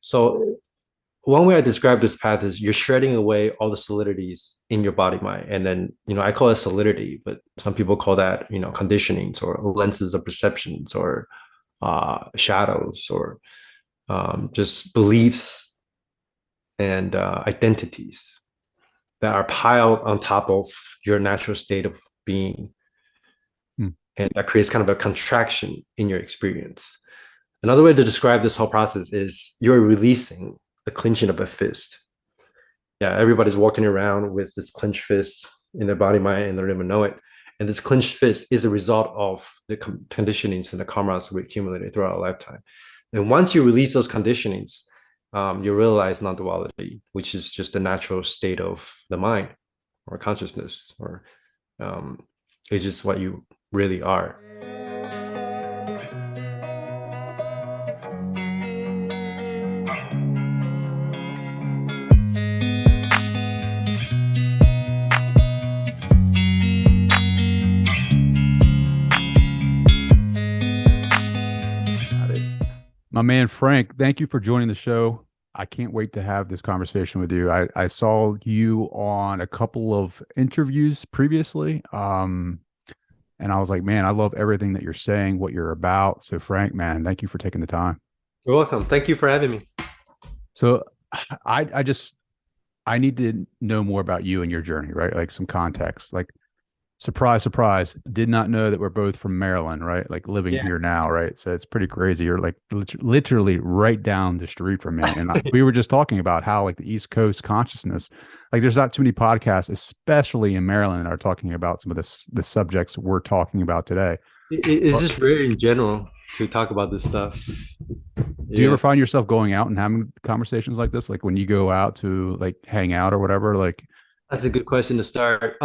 So one way I describe this path is you're shredding away all the solidities in your body mind. And then, I call it solidity, but some people call that, conditionings or lenses of perceptions or shadows or just beliefs and identities that are piled on top of your natural state of being. Hmm. And that creates kind of a contraction in your experience. Another way to describe this whole process is you're releasing the clenching of a fist. Yeah, everybody's walking around with this clenched fist in their body, mind, and they don't even know it. And this clenched fist is a result of the conditionings and the karmas we accumulated throughout our lifetime. And once you release those conditionings, you realize non-duality, which is just the natural state of the mind or consciousness, or it's just what you really are. Got it. My man Frank, thank you for joining the show. I can't wait to have this conversation with you. I saw you on a couple of interviews previously. And I was like, man, I love everything that you're saying, what you're about. So Frank, man, thank you for taking the time. You're welcome. Thank you for having me. So I just I need to know more about you and your journey, right? Like some context. Like surprise, surprise, did not know that we're both from Maryland, right? Like living Yeah. here now, right? So it's pretty crazy. You're like literally right down the street from me. And we were just talking about how like the East Coast consciousness, like there's not too many podcasts, especially in Maryland, are talking about some of the subjects we're talking about today. It's But just rare in general to talk about this stuff. do you ever Yeah, find yourself going out and having conversations like this? Like when you go out to like hang out or whatever, like, that's a good question to start.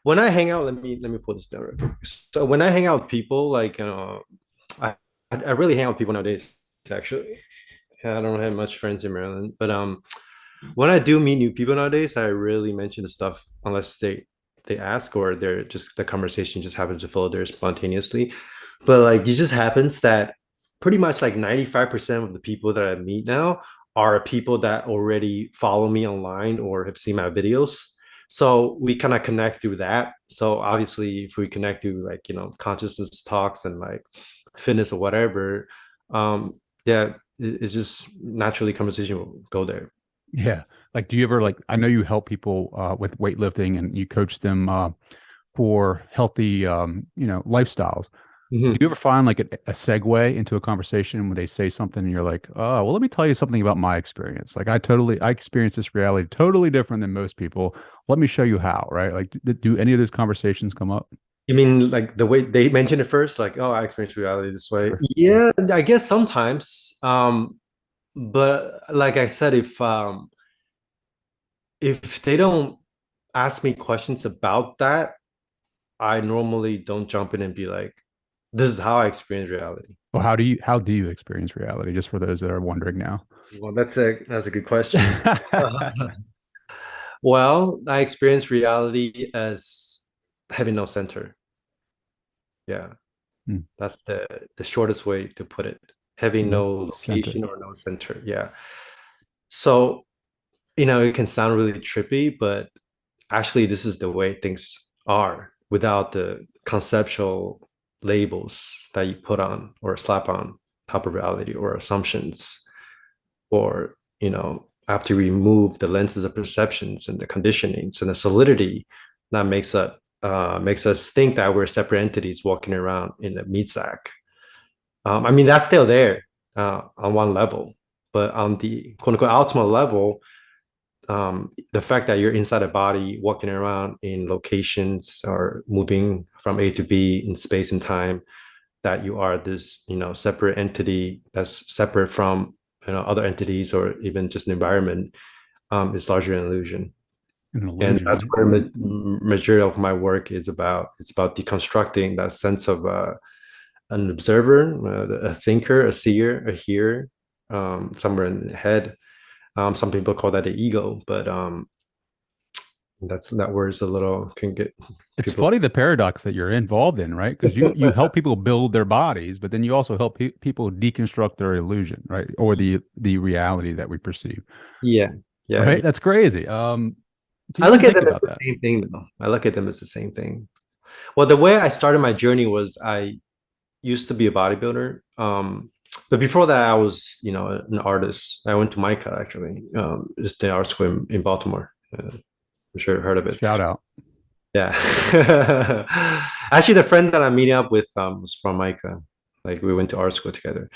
When I hang out, let me pull this down real quick. So when I hang out with people, like I I really hang out with people nowadays. Actually, yeah, I don't have much friends in Maryland, but when I do meet new people nowadays, I really mention the stuff unless they ask or they're just the conversation just happens to flow there spontaneously. But like it just happens that pretty much like 95% of the people that I meet now are people that already follow me online or have seen my videos. So we kind of connect through that. So obviously if we connect through like, consciousness talks and like fitness or whatever, yeah, it's just naturally conversation will go there. yeah. Like, do you ever like? I know you help people with weightlifting and you coach them for healthy, lifestyles. Do Mhm. you ever find like a segue into a conversation when they say something and you're like, oh, well, let me tell you something about my experience. Like, I experience this reality totally different than most people. Let me show you how. Right? Like, do any of those conversations come up? You mean like the way they mentioned it first, like, oh, I experience reality this way. Sure. Yeah, I guess sometimes. But like I said, if they don't ask me questions about that, I normally don't jump in and be like, this is how I experience reality. Well, how do you experience reality? Just for those that are wondering now. Well, that's a good question. Well, I experience reality as having no center. Yeah, Hmm. that's the shortest way to put it. Having No no center. location or no center. Yeah. So, it can sound really trippy, but actually, this is the way things are without the conceptual labels that you put on or slap on top of reality or assumptions, or, after you remove the lenses of perceptions and the conditionings and the solidity that makes us think that we're separate entities walking around in a meat sack. I mean, that's still there on one level, but on the quote unquote ultimate level, the fact that you're inside a body, walking around in locations or moving from A to B in space and time, that you are this, separate entity that's separate from, other entities or even just an environment, is largely an illusion. An And illusion, that's right? where majority of my work is about. It's about deconstructing that sense of an observer, a thinker, a seer, a hearer, somewhere in the head. Some people call that the ego, but That word's a little can get It's people. funny the paradox that you're involved in, right? Because you help people build their bodies, but then you also help people deconstruct their illusion, right? Or the reality that we perceive, Yeah, yeah. right? That's crazy. So I you look didn't at think them as about the that. same thing, though. I look at them as the same thing. Well, the way I started my journey was I used to be a bodybuilder. But before that, I was, an artist. I went to MICA actually, just the art school in Baltimore. I'm sure you heard of it. Shout out. Yeah. Actually, the friend that I'm meeting up with was from MICA. Like we went to art school together.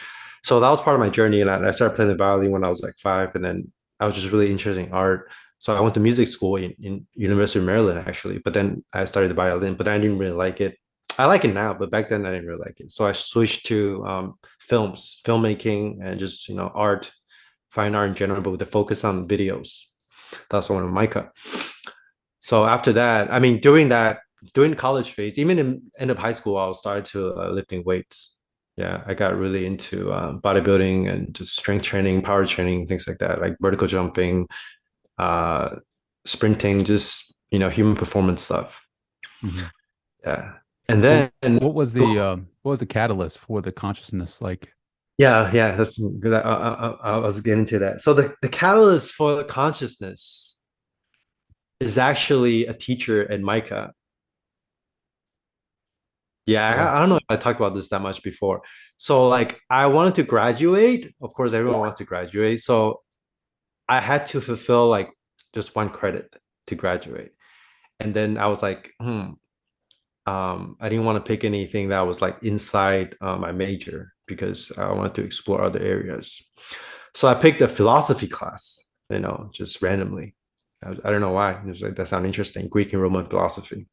So that was part of my journey. And I started playing the violin when I was like 5. And then I was just really interested in art. So I went to music school in University of Maryland, actually. But then I started the violin, but I didn't really like it. I like it now, but back then I didn't really like it. So I switched to filmmaking, and just, art, fine art in general, but with the focus on videos. That's one of MICA. So after that, I mean, during college phase, even in end of high school, I was started to lifting weights. Yeah, I got really into bodybuilding and just strength training, power training, things like that, like vertical jumping, uh, sprinting, just human performance stuff. Mhm. Yeah, and Well, then what was the catalyst for the consciousness? Like, yeah, that's good. I was getting to that. So the catalyst for the consciousness is actually a teacher at MICA. Yeah, okay, I don't know if I talked about this that much before. So like I wanted to graduate. Of course, everyone wants to graduate. So I had to fulfill like just one credit to graduate. And then I was like, I didn't want to pick anything that was like inside my major because I wanted to explore other areas. So I picked a philosophy class, just randomly. I don't know why. It was like that sounded interesting. Greek and Roman philosophy.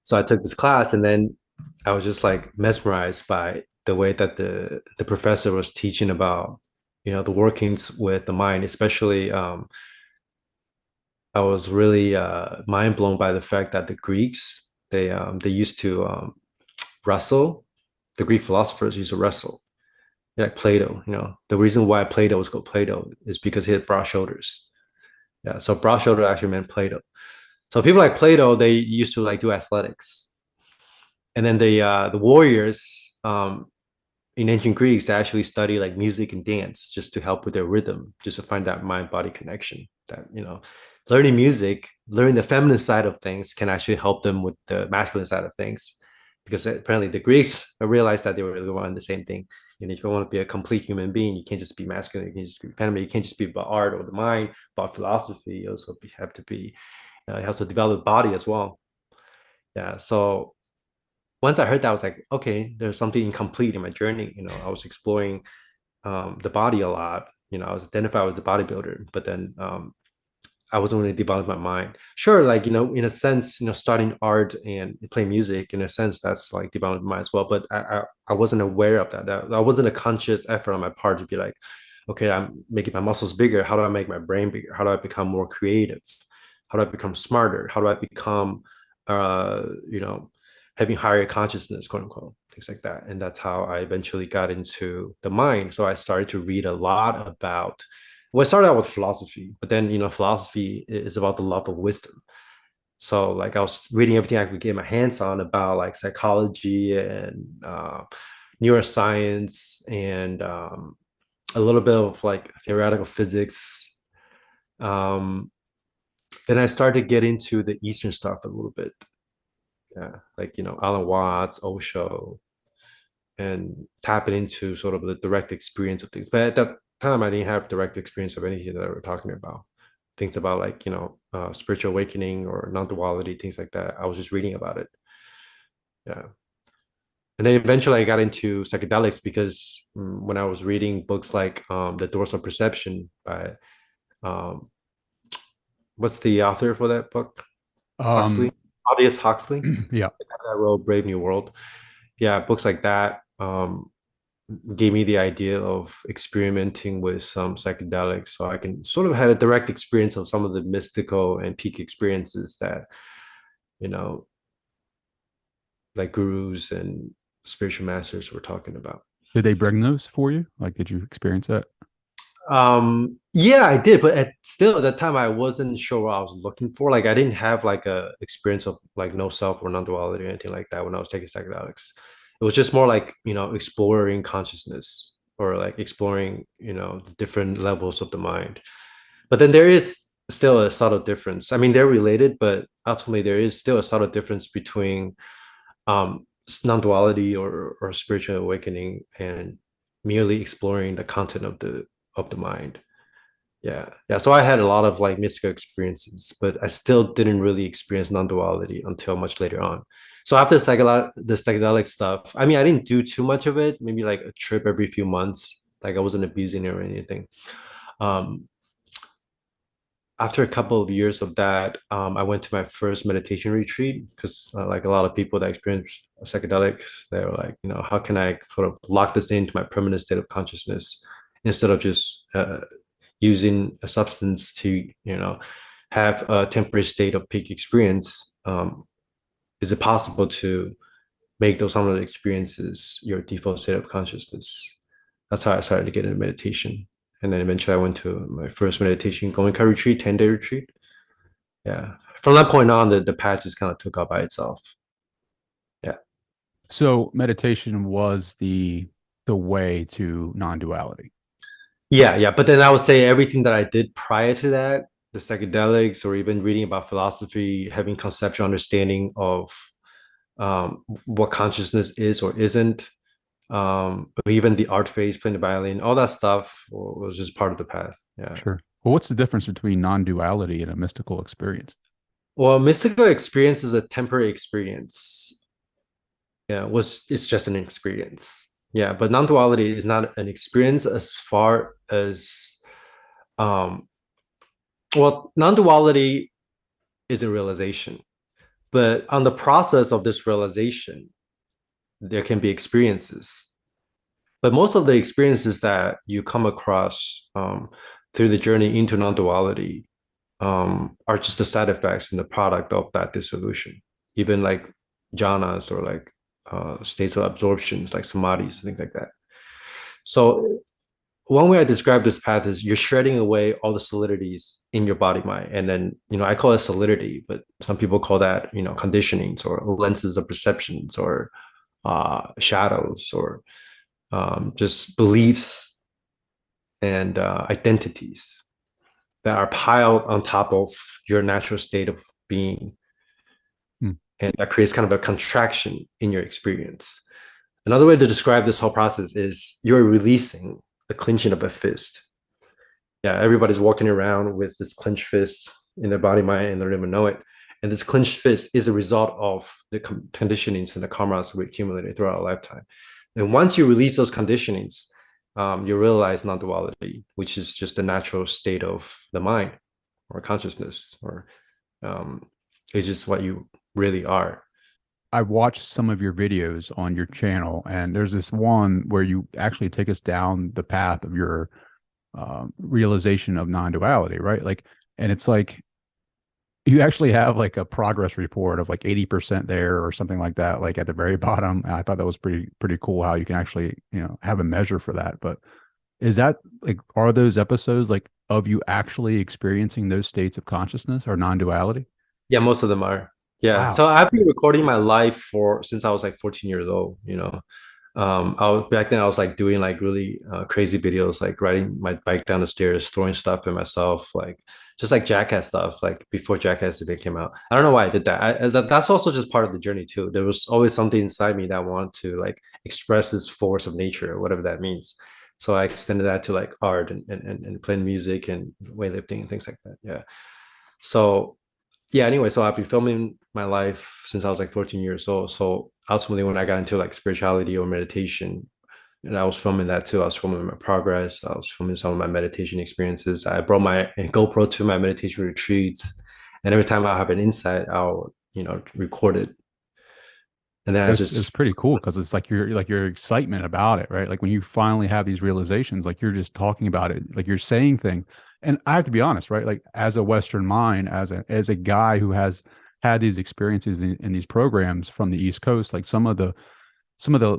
So I took this class, and then I was just like mesmerized by the way that the professor was teaching about, the workings with the mind. Especially, I was really mind blown by the fact that the Greeks, they used to wrestle. The Greek philosophers used to wrestle, like Plato. The reason why Plato was called Plato is because he had broad shoulders. Yeah, so broad shoulder actually meant Plato. So people like Plato, they used to like do athletics, and then the warriors, in ancient Greeks, they actually study like music and dance just to help with their rhythm, just to find that mind body connection. That learning music, learning the feminine side of things can actually help them with the masculine side of things, because apparently the Greeks realized that they were really wanting the same thing. If you want to be a complete human being, you can't just be masculine. You can't just be feminine. You can't just be about art or the mind, about philosophy. You also have to be. You have to develop the body as well. Yeah. So once I heard that, I was like, okay, there's something incomplete in my journey. I was exploring the body a lot. I was identified as a bodybuilder, but then I wasn't really developing my mind. Sure, like in a sense, starting art and playing music, in a sense, that's like developing my mind as well. But I wasn't aware of that. That wasn't a conscious effort on my part to be like, okay, I'm making my muscles bigger. How do I make my brain bigger? How do I become more creative? How do I become smarter? How do I become, uh, you know, having higher consciousness, quote unquote, things like that. And that's how I eventually got into the mind. So I started to read a lot about. Well, I started out with philosophy, but then philosophy is about the love of wisdom. So like I was reading everything I could get my hands on about like psychology and neuroscience and a little bit of like theoretical physics. Um, then I started to get into the Eastern stuff a little bit. Yeah, like Alan Watts, Osho, and tapping into sort of the direct experience of things. But at that time, I didn't have direct experience of anything that we're talking about. Things about like spiritual awakening or non-duality, things like that. I was just reading about it. Yeah, and then eventually I got into psychedelics because when I was reading books like The Doors of Perception by um, what's the author for that book? Huxley, um, Aldous Huxley, yeah. that wrote Brave New World. Yeah, books like that gave me the idea of experimenting with some psychedelics so I can sort of have a direct experience of some of the mystical and peak experiences that, you know, like gurus and spiritual masters were talking about. Did they bring those for you? Like, did you experience that? Yeah, I did, but still at that time I wasn't sure what I was looking for. Like I didn't have like a experience of like no self or non-duality or anything like that when I was taking psychedelics. It was just more like, exploring consciousness or like exploring, the different levels of the mind. But then there is still a subtle difference. I mean, they're related, but ultimately there is still a subtle difference between non-duality or spiritual awakening and merely exploring the content of the mind. Yeah. Yeah. So I had a lot of like mystical experiences, but I still didn't really experience non-duality until much later on. So after the psychedelic stuff, I mean, I didn't do too much of it, maybe like a trip every few months. Like I wasn't abusing it or anything. Um, After a couple of years of that, I went to my first meditation retreat because, like a lot of people that experience psychedelics, they were like, how can I sort of lock this into my permanent state of consciousness instead of just using a substance to, have a temporary state of peak experience? Is it possible to make those unlimited experiences your default state of consciousness? That's how I started to get into meditation. And then eventually I went to my first meditation Goenka retreat, 10-day retreat. Yeah. From that point on, the path just kind of took off by itself. Yeah. So meditation was the way to non-duality. Yeah, yeah. But then I would say everything that I did prior to that, the psychedelics, or even reading about philosophy, having conceptual understanding of what consciousness is or isn't, or even the art phase, playing the violin, all that stuff was just part of the path. Yeah. Sure. Well, what's the difference between non-duality and a mystical experience? Well, mystical experience is a temporary experience. Yeah, it's just an experience. Yeah, but non-duality is not an experience as far as um non-duality is a realization. But on the process of this realization, there can be experiences. But most of the experiences that you come across through the journey into non-duality are just the side effects and the product of that dissolution. Even like jhanas or like states of absorptions, like samadhis, things like that. So one way I describe this path is you're shredding away all the solidities in your body mind. And then, I call it solidity, but some people call that, conditionings or lenses of perceptions or shadows or just beliefs and identities that are piled on top of your natural state of being. Hmm. And that creates kind of a contraction in your experience. Another way to describe this whole process is you're releasing the clenching of a fist. Yeah, everybody's walking around with this clenched fist in their body, mind, and they don't even know it. And this clenched fist is a result of the conditionings and the karmas we accumulated throughout our lifetime. And once you release those conditionings, you realize non-duality, which is just the natural state of the mind or consciousness, or it's just what you really are. I watched some of your videos on your channel, and there's this one where you actually take us down the path of your realization of non-duality, right? Like, and it's like you actually have like a progress report of like 80% there or something like that, like at the very bottom. And I thought that was pretty cool how you can actually, have a measure for that. But is that like, are those episodes like of you actually experiencing those states of consciousness or non-duality? Yeah, most of them are. Yeah. Wow. So I've been recording my life since I was like 14 years old, back then I was like doing like really crazy videos, like riding my bike down the stairs, throwing stuff at myself, like just like Jackass stuff, like before Jackass debate came out. I don't know why I did that. That's also just part of the journey too. There was always something inside me that wanted to like express this force of nature, whatever that means. So I extended that to like art and playing music and weightlifting and things like that. Yeah. So yeah, anyway, so I've been filming my life since I was like 14 years old. So ultimately, when I got into like spirituality or meditation, and I was filming that too. I was filming my progress. I was filming some of my meditation experiences. I brought my GoPro to my meditation retreats, and every time I have an insight, I'll record it. And then I It's just pretty cool because it's like your excitement about it, right? Like when you finally have these realizations, like you're just talking about it, like you're saying things. And I have to be honest, right? Like as a Western mind, as a guy who has had these experiences in these programs from the East Coast, like some of the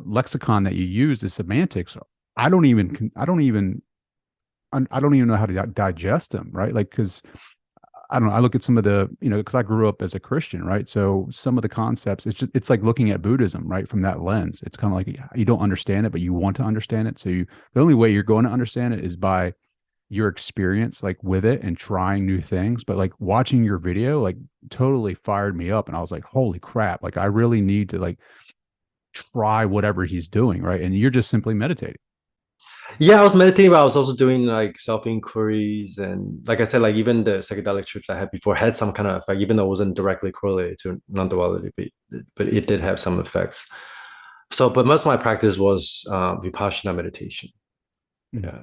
lexicon that you use, the semantics, I don't even I don't even know how to digest them, right? Like, because I don't know. I look at some of the, because I grew up as a Christian, right? So some of the concepts, it's like looking at Buddhism, right? From that lens, it's kind of like you don't understand it, but you want to understand it. So the only way you're going to understand it is by your experience, like with it and trying new things. But like watching your video, like totally fired me up, and I was like, holy crap! Like I really need to like try whatever he's doing, right? And you're just simply meditating. Yeah, I was meditating, but I was also doing like self-inquiries, and like I said, like even the psychedelic trips I had before had some kind of effect, even though it wasn't directly correlated to non-duality, but it did have some effects. So, but most of my practice was Vipassana meditation. Mhm. Yeah,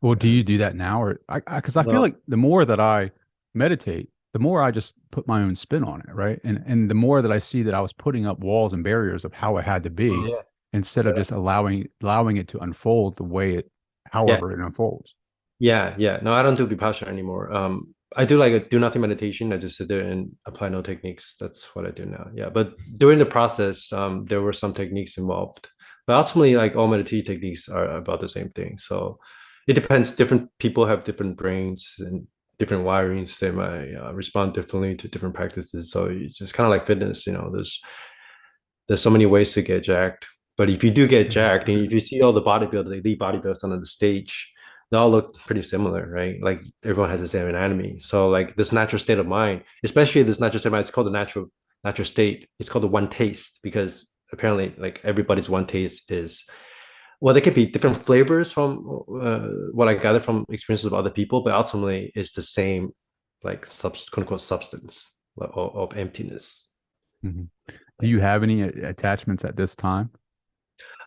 Well, do yeah. you do that now, or because I feel No, like the more that I meditate, the more I just put my own spin on it, right? And the more that I see that I was putting up walls and barriers of how it had to be, yeah, instead of yeah, just allowing it to unfold the way it, yeah. however it unfolds. Yeah, yeah. No, I don't do Vipassana anymore. I do like a do nothing meditation. I just sit there and apply no techniques. That's what I do now. Yeah. But during the process, there were some techniques involved. But ultimately, like all meditation techniques are about the same thing. So it depends. Different people have different brains and different wirings. They might respond differently to different practices. So it's just kind of like fitness, there's so many ways to get jacked. But if you do get jacked, and if you see all the bodybuilders, the elite bodybuilders on the stage, they all look pretty similar, right? Like everyone has the same anatomy. So like this natural state of mind, especially this natural state of mind, it's called the natural state. It's called the one taste because apparently like everybody's one taste is well, there could be different flavors from what I gather from experiences of other people, but ultimately it's the same like quote unquote substance of emptiness. Mhm. Do you have any attachments at this time?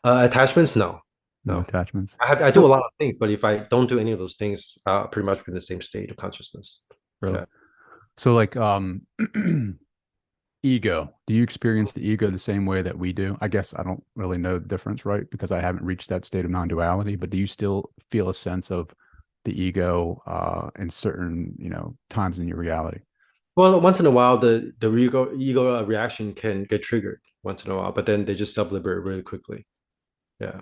Attachments, no, No no. attachments. I do a So lot of things, but if I don't do any of those things, I'll pretty much be in the same state of consciousness. really, Yeah. so like ego. Do you experience the ego the same way that we do? I guess I don't really know the difference, right? Because I haven't reached that state of non-duality, but do you still feel a sense of the ego in certain, times in your reality? Well, once in a while, the ego reaction can get triggered once in a while, but then they just self-liberate really quickly. Yeah.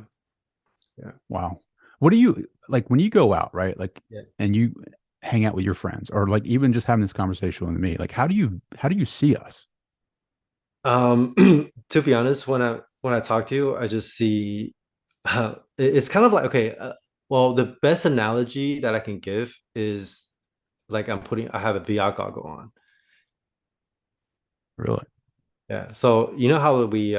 Yeah. Wow. What do you like when you go out, right? Like Yeah. and you hang out with your friends or like even just having this conversation with me, like how do you see us? Um, to be honest, when I talk to you, I just see it's kind of like okay. Well, the best analogy that I can give is like I have a VR goggle on. Really? Yeah. So you know how we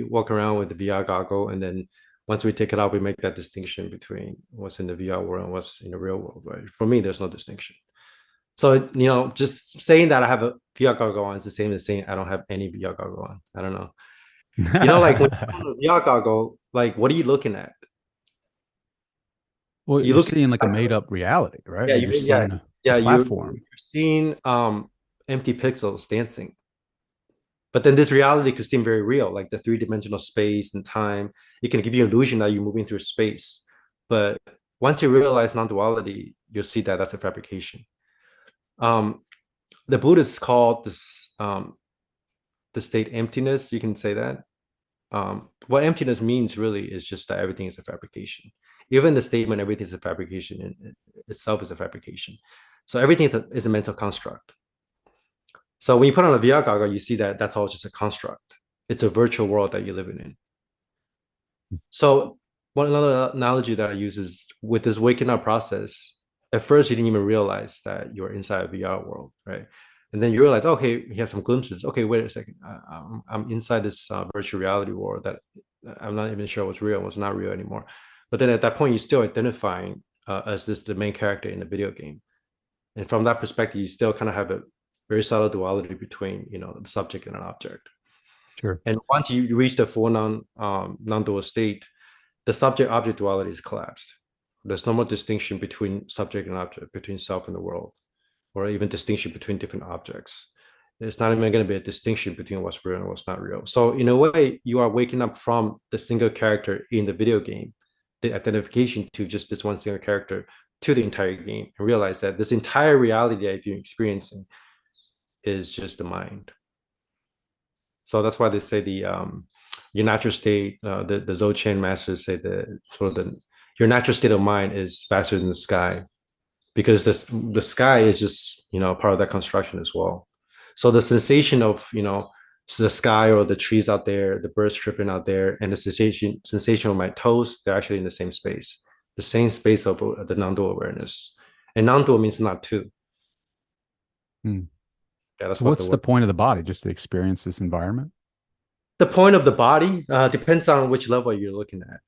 walk around with the VR goggle, and then once we take it out, we make that distinction between what's in the VR world and what's in the real world, right? For me, there's no distinction. So just saying that I have a VR goggle on is the same as saying I don't have any VR goggle on. I don't know. Like when you put on a VR goggle, like what are you looking at? Well, You you're look seeing like a made up reality, right? yeah, Like you're yeah, seeing a yeah. You're platform. seeing empty pixels dancing. But then this reality could seem very real, like the three-dimensional space and time. It can give you an illusion that you're moving through space. But once you realize non-duality, you'll see that that's a fabrication. Um, the Buddhists called this the state emptiness. You can say that. What emptiness means really is just that everything is a fabrication. Even the statement everything is a fabrication in itself is a fabrication. So everything is a mental construct. So when you put on a VR goggle, you see that that's all just a construct. It's a virtual world that you're living in. So one another analogy that I use is with this waking up process. At first, you didn't even realize that you're inside a VR world, right? And then you realize, okay, you have some glimpses. Okay, wait a second, I'm inside this virtual reality world that I'm not even sure what's real, what's not real anymore. But then at that point, you're still identifying as this the main character in the video game, and from that perspective, you still kind of have a very subtle duality between the subject and an object. Sure. And once you reach the full non-dual state, the subject object duality is collapsed. There's no more distinction between subject and object, between self and the world, or even distinction between different objects. It's not even going to be a distinction between what's real and what's not real. So in a way, you are waking up from the single character in the video game, the identification to just this one single character to the entire game, and realize that this entire reality that you're experiencing is just the mind. So that's why they say the your natural state, the Dzogchen masters say the sort of the your natural state of mind is faster than the sky, because the sky is just, part of that construction as well. So the sensation of, the sky or the trees out there, the birds tripping out there, and the sensation of my toes, they're actually in the same space of the non-dual awareness. And non-dual means not two. Hmm. Yeah, that's So what what's the word. point of the body? Just to experience this environment? The point of the body depends on which level you're looking at.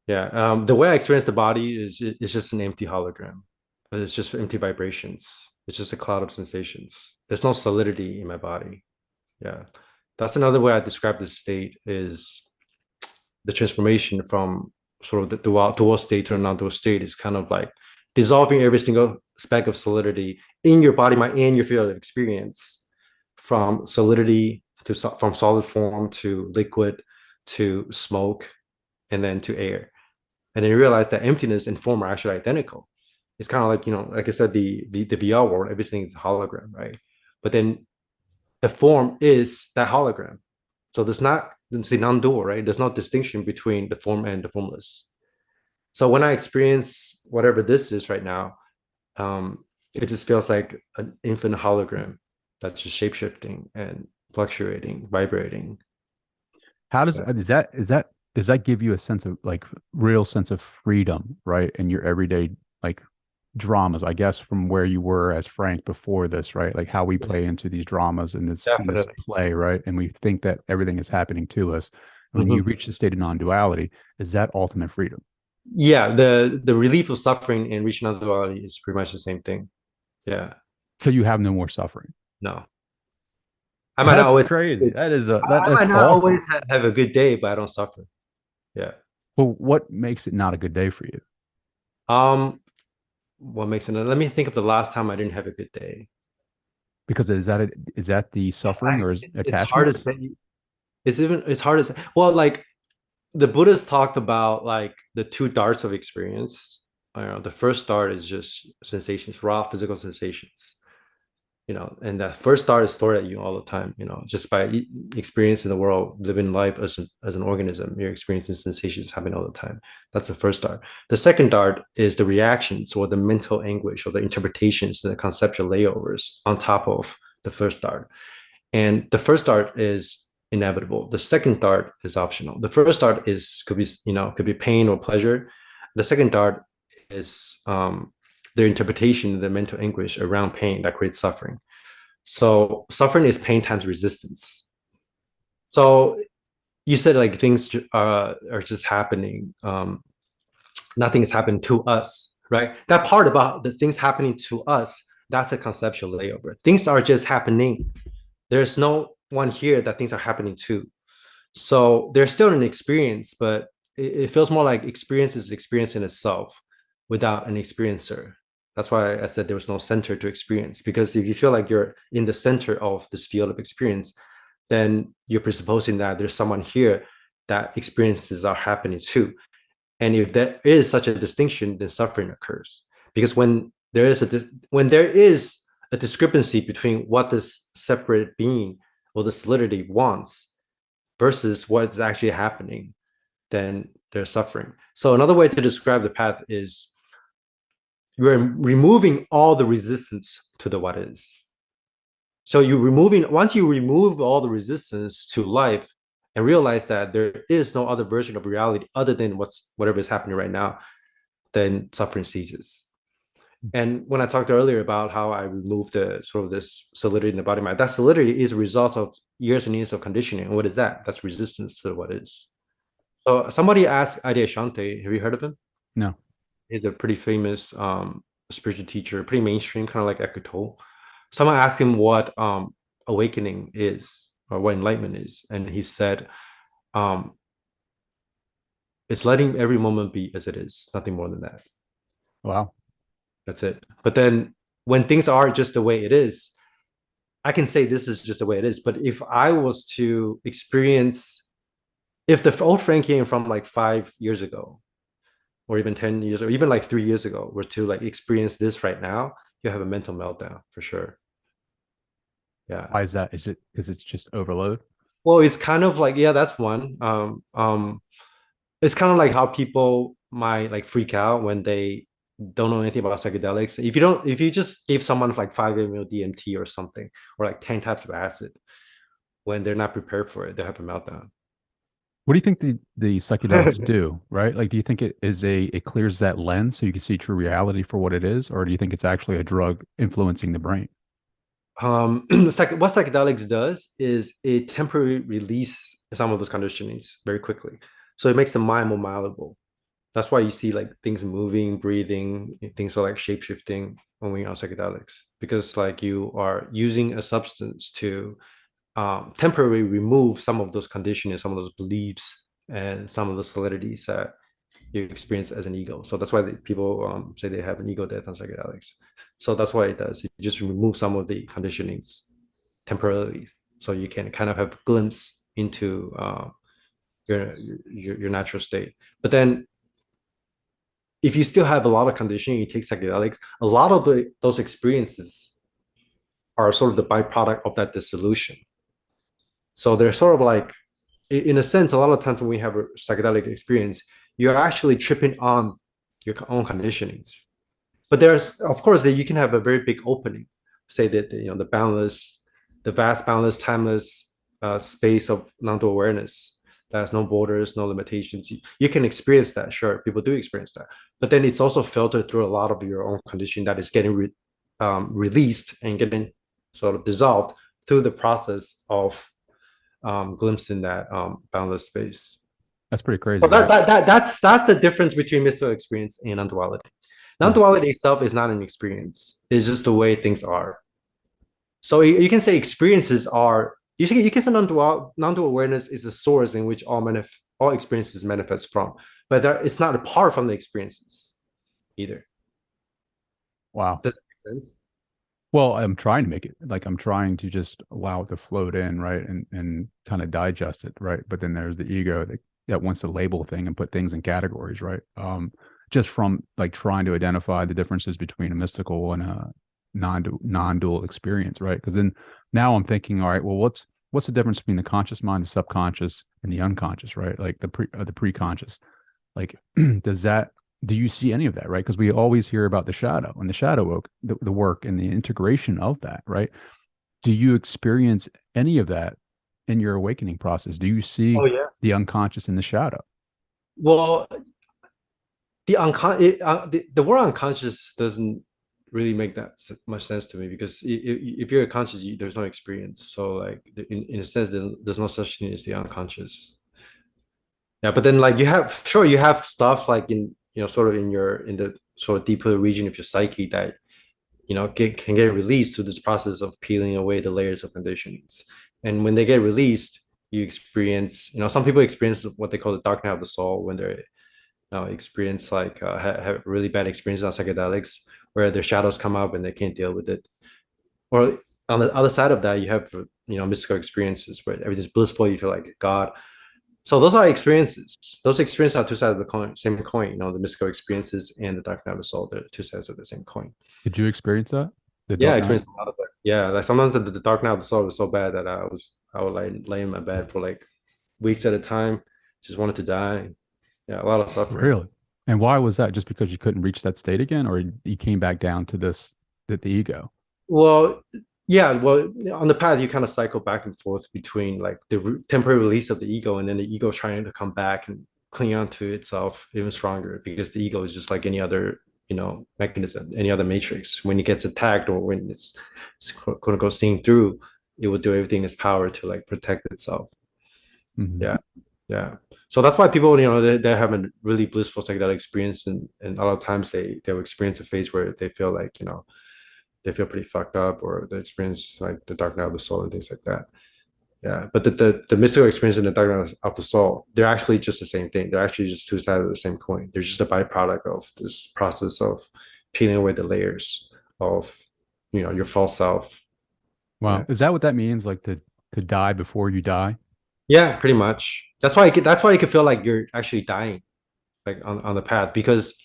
Yeah, the way I experience the body is it's just an empty hologram. It's just empty vibrations. It's just a cloud of sensations. There's no solidity in my body. Yeah, that's another way I describe this state is the transformation from sort of the dual state to a non-dual state is kind of like dissolving every single speck of solidity in your body, mind, and your field of experience, from solidity to from solid form to liquid to smoke and then to air. And then you realize that emptiness and form are actually identical. It's kind of like, like I said, the VR world, everything is a hologram, right? But then the form is that hologram. So there's not, it's the non-dual, right? There's no distinction between the form and the formless. So when I experience whatever this is right now, it just feels like an infinite hologram that's just shape-shifting and fluctuating, vibrating. How does Yeah. does that give you a sense of like real sense of freedom, right? In your everyday like dramas, I guess, from where you were as Frank before this, right? Like how we play into these dramas in this Definitely. play, right? And we think that everything is happening to us. When you Mhm. reach the state of non-duality, is that ultimate freedom? Yeah, the relief of suffering and reaching non-duality is pretty much the same thing. Yeah. So you have no more suffering. No. I might not That's always crazy. That is I that's might not awesome. always have a good day, but I don't suffer. Yeah. Well, what makes it not a good day for you? Um, what makes it? Let me think of the last time I didn't have a good day. Because is that the suffering or is It's hard to attachments? say. It's hard to say. Well, like the Buddhists talked about like the two darts of experience. The first dart is just sensations, raw physical sensations. And that first dart is stored at you all the time. Just by experiencing the world, living life as an organism, you're experiencing sensations happening all the time. That's the first dart. The second dart is the reactions or the mental anguish or the interpretations and the conceptual layovers on top of the first dart. And the first dart is inevitable. The second dart is optional. The first dart could be pain or pleasure. The second dart is their interpretation, the mental anguish around pain that creates suffering. So suffering is pain times resistance. So you said like things are just happening. Nothing is happening to us, right? That part about the things happening to us, that's a conceptual layover. Things are just happening. There's no one here that things are happening to. So there's still an experience, but it feels more like experience is experience in itself without an experiencer. That's why I said there was no center to experience, because if you feel like you're in the center of this field of experience, then you're presupposing that there's someone here that experiences are happening to. And if there is such a distinction, then suffering occurs. Because when there is a discrepancy between what this separate being or the solidity wants versus what is actually happening, then there's suffering. So another way to describe the path is you're removing all the resistance to the what is. So once you remove all the resistance to life and realize that there is no other version of reality other than whatever is happening right now, then suffering ceases. And when I talked earlier about how I removed the sort of this solidity in the body mind, that solidity is a result of years and years of conditioning. And what is that? That's resistance to what is. So somebody asked Adyashanti, have you heard of him? No. He's a pretty famous spiritual teacher, pretty mainstream, kind of like Eckhart Tolle. Someone asked him what awakening is or what enlightenment is, and he said, um, "It's letting every moment be as it is, nothing more than that. Wow. That's it." But then when things are just the way it is, I can say this is just the way it is. But if I was to experience, if the old Frank came from like 5 years ago, or even 10 years, or even like 3 years ago, were to like experience this right now, you have a mental meltdown for sure. Yeah. Why is that? Is it because it's just overload? Well, it's kind of like, yeah, that's one. It's kind of like how people might like freak out when they don't know anything about psychedelics. If you just gave someone like 5 ml DMT or something, or like 10 types of acid, when they're not prepared for it, they have a meltdown. What do you think the psychedelics do, right? Like, do you think it clears that lens so you can see true reality for what it is, or do you think it's actually a drug influencing the brain? What psychedelics does is it temporarily release some of those conditionings very quickly. So it makes the mind more malleable. That's why you see like things moving, breathing, things are like shape shifting when we're on psychedelics, because like you are using a substance to temporarily remove some of those conditioning, some of those beliefs, and some of the solidities that you experience as an ego. So that's why people say they have an ego death on psychedelics. So that's why it does. It just remove some of the conditionings temporarily, so you can kind of have a glimpse into your natural state. But then, if you still have a lot of conditioning, you take psychedelics. A lot of those experiences are sort of the byproduct of that dissolution. So they're sort of like, in a sense, a lot of times when we have a psychedelic experience, you're actually tripping on your own conditionings. But there's, of course, that you can have a very big opening. Say that the boundless, the vast, boundless, timeless space of non-dual awareness that has no borders, no limitations. You can experience that, sure. People do experience that, but then it's also filtered through a lot of your own conditioning that is getting released and getting sort of dissolved through the process of glimpsing that boundless space. That's pretty So crazy, right? that's the difference between mystical experience and non-duality. Yeah. Non-duality itself is not an experience; it's just the way things are. So you can say experiences are. You can say non-dual awareness is a source in which all experiences manifest from, but it's not apart from the experiences either. Wow. Does that make sense? Well, I'm trying to make it like I'm trying to just allow it to float in, right? And kind of digest it, right? But then there's the ego that wants to label thing and put things in categories, right? Just from like trying to identify the differences between a mystical and a non-dual experience, right? Because then now I'm thinking, all right, well, what's the difference between the conscious mind, the subconscious, and the unconscious, right? Like the preconscious. Like, does that do you see any of that, right? Because we always hear about the shadow and the shadow work, the work and the integration of that, right? Do you experience any of that in your awakening process? Do you Oh see yeah. the unconscious in the shadow? Well, the word unconscious doesn't really make that much sense to me, because if you're conscious, there's no experience. So like in a sense, there's no such thing as the unconscious. Yeah, but then like you have stuff like in sort of in the sort of deeper region of your psyche that can get released through this process of peeling away the layers of conditionings. And when they get released, you experience, some people experience what they call the dark night of the soul, when they're experience like have really bad experiences on psychedelics, where their shadows come up and they can't deal with it. Or on the other side of that, you have mystical experiences where everything's blissful, you feel like God. So those are experiences. Those experiences are two sides of the same coin. The mystical experiences and the dark night of the soul, they're two sides of the same coin. Did you experience that? The Yeah, I dark night? experienced a lot of it. Yeah, like sometimes the dark night of the soul was so bad that I would like lay in my bed for like weeks at a time, just wanted to die. Yeah, a lot of suffering. Really? And why was that? Just because you couldn't reach that state again, or you came back down to this, that the ego? Well, yeah, well, on the path, you kind of cycle back and forth between like the temporary release of the ego, and then the ego trying to come back and cling on to itself even stronger, because the ego is just like any other, mechanism, any other matrix. When it gets attacked, or when it's quote unquote seen through, it will do everything in its power to like protect itself. Mhm. Yeah. Yeah. So that's why people, they have a really blissful psychedelic experience, and a lot of times they'll experience a phase where they feel like, they feel pretty fucked up, or they experience like the dark night of the soul and things like that. Yeah. But the mystical experience and the dark night of the soul, they're actually just the same thing. They're actually just two sides of the same coin. They're just a byproduct of this process of peeling away the layers of, your false self. Wow. Yeah. Is that what that means? Like to die before you die? Yeah, pretty much. That's why you can feel like you're actually dying, like on the path, because,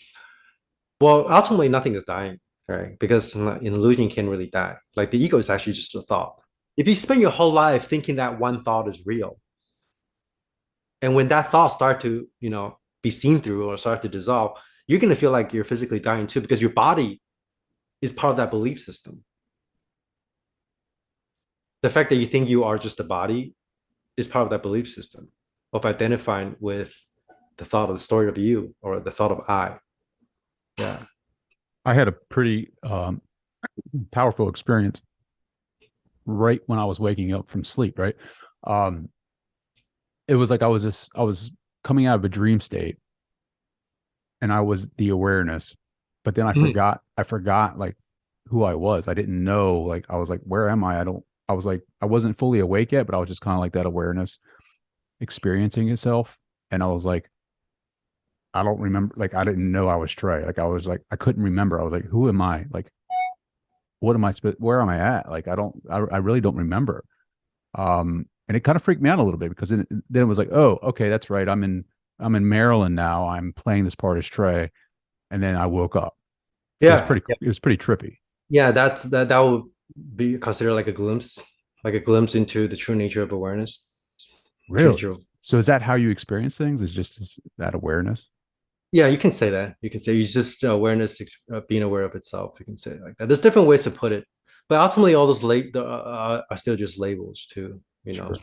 well, ultimately nothing is dying, right? Because in illusion you can't really die. Like the ego is actually just a thought. If you spend your whole life thinking that one thought is real, and when that thought start to, be seen through or start to dissolve, you're going to feel like you're physically dying too, because your body is part of that belief system. The fact that you think you are just a body is part of that belief system of identifying with the thought of the story of you or the thought of I. Yeah. I had a pretty powerful experience right when I was waking up from sleep, right? Um, it was like I was coming out of a dream state and I was the awareness, but then Mhm. I forgot like who I was. I didn't know, like, I was like, where am I? I was like, I wasn't fully awake yet, but I was just kind of like that awareness experiencing itself. And I was like, I don't remember, like, I didn't know I was Trey. Like, I was like, I couldn't remember. I was like, who am I? Like, what am I, where am I at? Like, I really don't remember. And it kind of freaked me out a little bit because then it was like, oh, okay, that's right. I'm in Maryland now. I'm playing this part as Trey. And then I woke up. Yeah. It was pretty trippy. Yeah. That would be considered like a glimpse into the true nature of awareness, true Really? nature of, So is that how you experience things? Is just that awareness? yeah, you can say that. You can say it's just awareness, being aware of itself. You can say it like that. There's different ways to put it, but ultimately, all those are still just labels too. You know, Sure.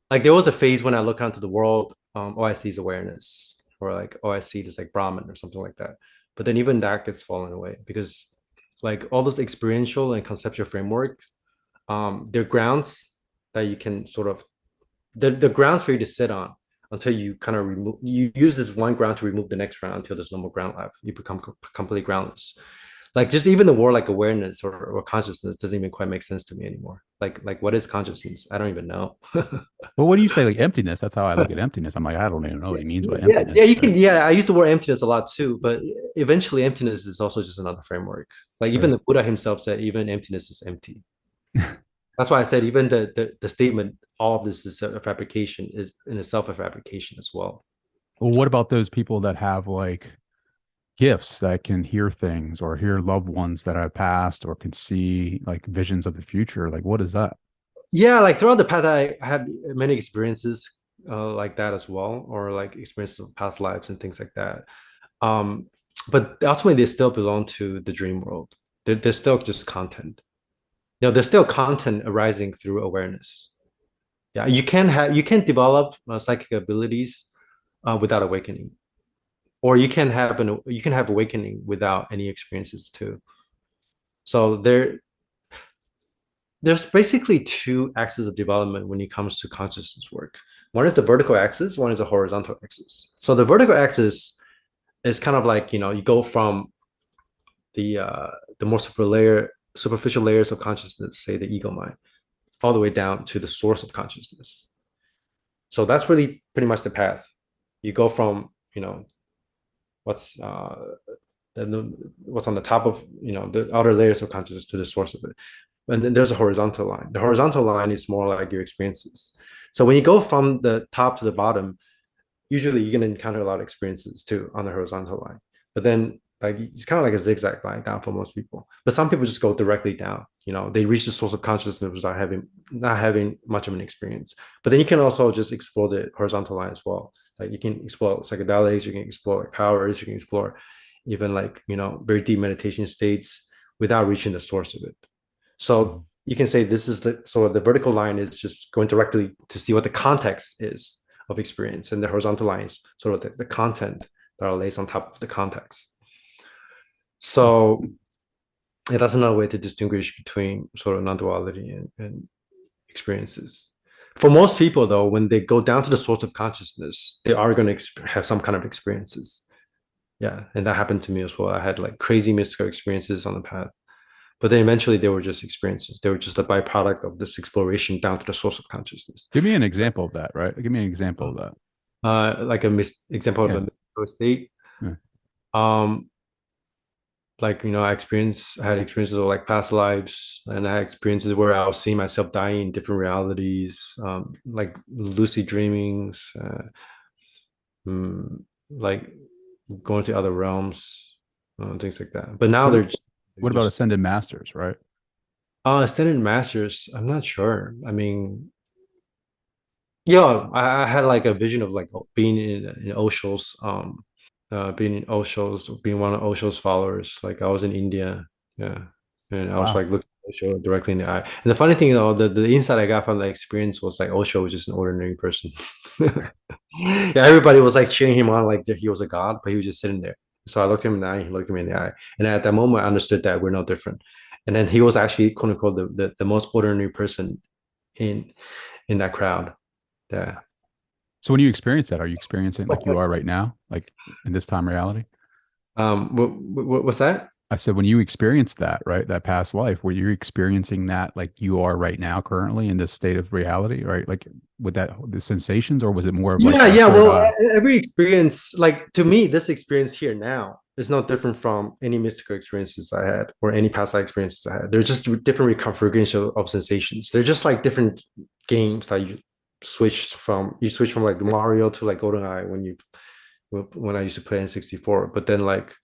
like there was a phase when I look out to the world, all I see is awareness, or like all I see is like Brahman or something like that. But then even that gets fallen away because like all those experiential and conceptual frameworks, they're grounds that you can sort of the grounds for you to sit on until you kind of remove you use this one ground to remove the next ground until there's no more ground left. You become completely groundless. Like just even the word like awareness or consciousness doesn't even quite make sense to me anymore. Like what is consciousness? I don't even know. Well, what do you say? Like emptiness? That's how I look at emptiness. I'm like, I don't even know what he means by Yeah, emptiness. you Right. can. Yeah, I use the word emptiness a lot too, but eventually, emptiness is also just another framework. Like even Sure. the Buddha himself said, even emptiness is empty. That's why I said even the statement, all of this is a fabrication, is in itself a fabrication as well. Well, what about those people that have like gifts that can hear things or hear loved ones that have passed or can see like visions of the future? Like, what is that? Yeah, like throughout the path, I had many experiences like that as well, or like experiences of past lives and things like that. Um, but ultimately, they still belong to the dream world. They're still just content. You know, there's still content arising through awareness. Yeah, you can develop psychic abilities without awakening, or you can have awakening without any experiences too. So there's basically two axes of development when it comes to consciousness work. One is the vertical axis, one is a horizontal axis. So the vertical axis is kind of like, you know, you go from the more superficial layers of consciousness, say the ego mind, all the way down to the source of consciousness. So that's really pretty much the path. You go from, you know, what's what's on the top of, you know, the outer layers of consciousness to the source of it. And then there's a horizontal line. The horizontal line is more like your experiences. So when you go from the top to the bottom, usually you're going to encounter a lot of experiences too on the horizontal line. But then like it's kind of like a zigzag line down for most people. But some people just go directly down. You know, they reach the source of consciousness without not having much of an experience. But then you can also just explore the horizontal line as well. Like you can explore psychedelics, you can explore like powers, you can explore even like, you know, very deep meditation states without reaching the source of it. So you can say this is the sort of the vertical line is just going directly to see what the context is of experience, and the horizontal line is sort of the content that are lays on top of the context. So yeah, that's another way to distinguish between sort of non-duality and experiences. For most people, though, when they go down to the source of consciousness, they are going to have some kind of experiences. Yeah, and that happened to me as well. I had like crazy mystical experiences on the path. But then eventually they were just experiences. They were just a byproduct of this exploration down to the source of consciousness. Give me an example of that, right? Give me an example of that. Like example of Yeah. a mystical state. Yeah. Um, like you know, I had experiences of like past lives, and I had experiences where I was seeing myself dying in different realities, like lucid dreamings, like going to other realms, things like that. But now What, they're what about just ascended masters, right? ascended masters. I'm not sure. I mean, yeah, I had like a vision of like being in Osho's. being in Osho's, being one of Osho's followers. Like I was in India, yeah, and I was Wow. like looking at Osho directly in the eye. And the funny thing, though, the insight I got from the experience was like Osho was just an ordinary person. Yeah, everybody was like cheering him on like he was a god, but he was just sitting there. So I looked him in the eye, he looked at me in the eye, and at that moment I understood that we're no different. And then he was actually quote unquote the most ordinary person in that crowd. Yeah. So when you experience that, are you experiencing like you are right now, like in this time reality? What's that? I said, when you experienced that, right, that past life, were you experiencing that like you are right now, currently in this state of reality, right? Like with that, the sensations, or was it more of like Yeah, a yeah. third Well, eye? every experience, like to me, this experience here now is not different from any mystical experiences I had or any past life experiences I had. They're just different reconfiguration of sensations. They're just like different games that you switch from like Mario to like GoldenEye when I used to play in 64. But then like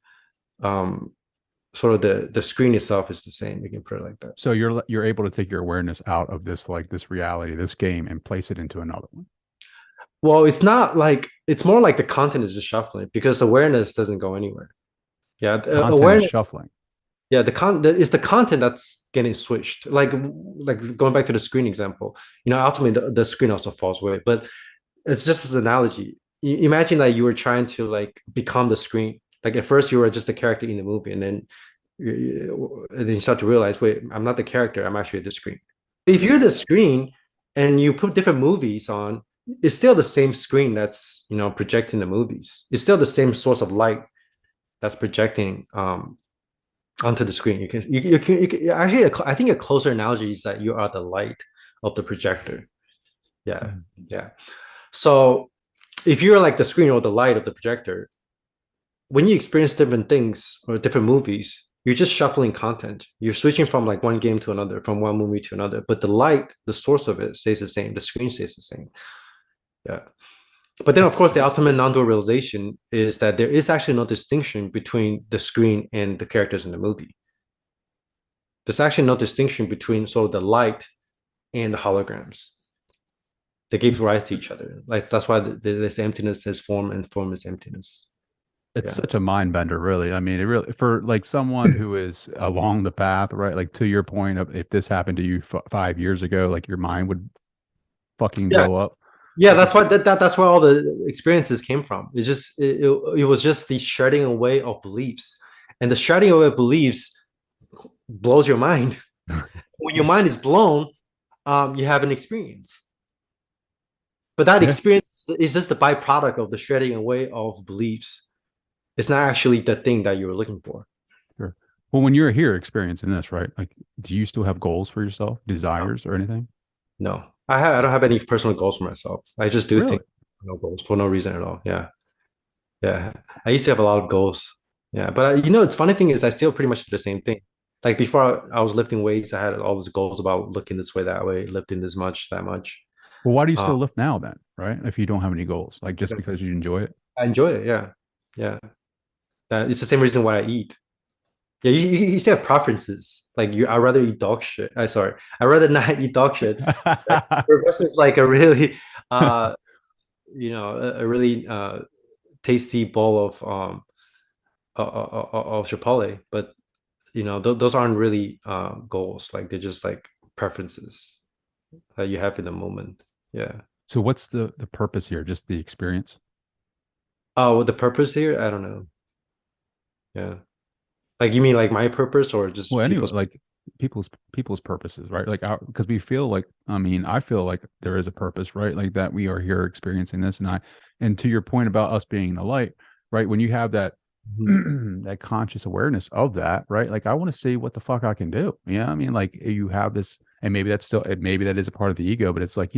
um sort of the screen itself is the same. You can put it like that. So you're able to take your awareness out of this like this reality, this game, and place it into another one. Well, it's not like it's more like the content is just shuffling because awareness doesn't go anywhere. Yeah, Content is awareness. shuffling. Yeah, it's the content that's getting switched. Like going back to the screen example, ultimately the screen also falls away. But it's just an analogy. Imagine that you were trying to like become the screen. Like at first you were just a character in the movie, and then you start to realize, wait, I'm not the character. I'm actually the screen. If you're the screen and you put different movies on, it's still the same screen that's projecting the movies. It's still the same source of light that's projecting onto the screen. You can actually. I think a closer analogy is that you are the light of the projector. Yeah, Mhm. yeah. So if you're like the screen or the light of the projector, when you experience different things or different movies, you're just shuffling content. You're switching from like one game to another, from one movie to another. But the light, the source of it, stays the same. The screen stays the same. Yeah. But then, of That's course, the ultimate non-dual realization is that there is actually no distinction between the screen and the characters in the movie. There's actually no distinction between sort of the light and the holograms. They give rise to each other. Like that's why this emptiness is form and form is emptiness. it's Yeah. such a mind bender, really. I mean, it really for like someone who is along the path, right? Like to your point of if this happened to you 5 years ago, like your mind would fucking Yeah. blow up. Yeah, that's why that's where all the experiences came from. It was just the shredding away of beliefs, and the shredding away of beliefs blows your mind. When your mind is blown, you have an experience. But that Yeah, experience is just the byproduct of the shredding away of beliefs. It's not actually the thing that you were looking for. sure. Well, when you're here experiencing this, right? Like, do you still have goals for yourself, No, desires or anything? no. I don't have any personal goals for myself. I just do Really? things for no goals for no reason at all. Yeah, yeah. I used to have a lot of goals. Yeah, but it's funny thing is I still pretty much do the same thing. Like before I was lifting weights, I had all these goals about looking this way, that way, lifting this much, that much. Well, why do you Uh, still lift now then, right? If you don't have any goals, like just because you enjoy it? I enjoy it. Yeah, yeah. It's the same reason why I eat. Yeah, you still have preferences. Like I rather eat dog shit. I sorry, I rather not eat dog shit. Right? Versus like a really, uh, a really tasty bowl of Chipotle. But those aren't really goals. Like they're just like preferences that you have in the moment. Yeah. So what's the purpose here? Just the experience? Oh, the purpose here? I don't know. Yeah. Like you mean like my purpose or just Well, anyway, people's? like people's purposes, right? Like because we feel like, I mean, I feel like there is a purpose, right? Like that we are here experiencing this, and to your point about us being the light, right? When you have that Mhm. that conscious awareness of that, right? Like I want to see what the fuck I can do. Yeah, I mean, like you have this, and maybe that's still, maybe that is a part of the ego, but it's like,